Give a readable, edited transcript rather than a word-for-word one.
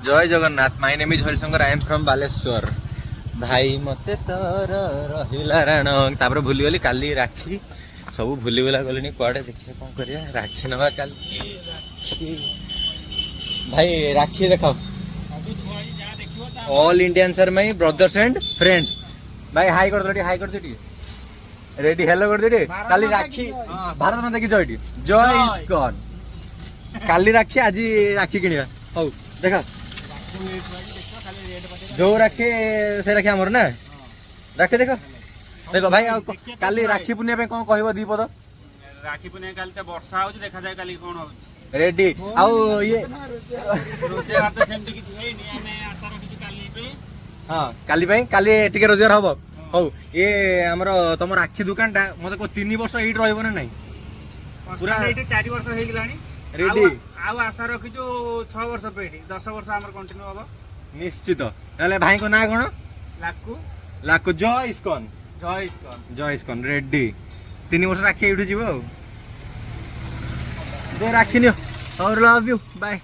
जय Jagannath my name is Harishankar I am from Baleshwar भाई मते तोर रहिला राण तापर भूली गली काली राखी सब भूली गला गलिनी कुआडे देखिए कौन करिया राखी नवा काली राखी भाई राखी देखाओ all Indian sir my brothers and friends भाई हाई कर दे रेडी हेलो कर दे काली राखी भारत माता की जय जय इस्कॉन काली राखी आज राखी किनिया हौ देखा जो राखी से राखी हमर ना राखी देखो देखो भाई काली राखी पुनिया पे कौन कहबो दी पद राखी पुनिया काली त वर्षा होची देखा जाय काली कोन होची रेडी आउ ये रोजे हाथ सेमती किछ हेई नि हमें आशा रखी काली पे हां काली पे काली टिके रोजगार हबो हौ ये हमर तम राखी दुकान टा मते को 3 वर्ष एट रहबो ना नहीं पूरा एटे 4 वर्ष हेई गलानी रेडी आउ आशा रखी जो 6 वर्ष पे 10 वर्ष हमर कंटिन्यू हबो निश्चित ताले भाई को ना कोन लाकू लाकू जय इस्कॉन जय इस्कॉन रेडी 3 वर्ष राखी एठू जीवो दे राखी नियो और लव यू बाय।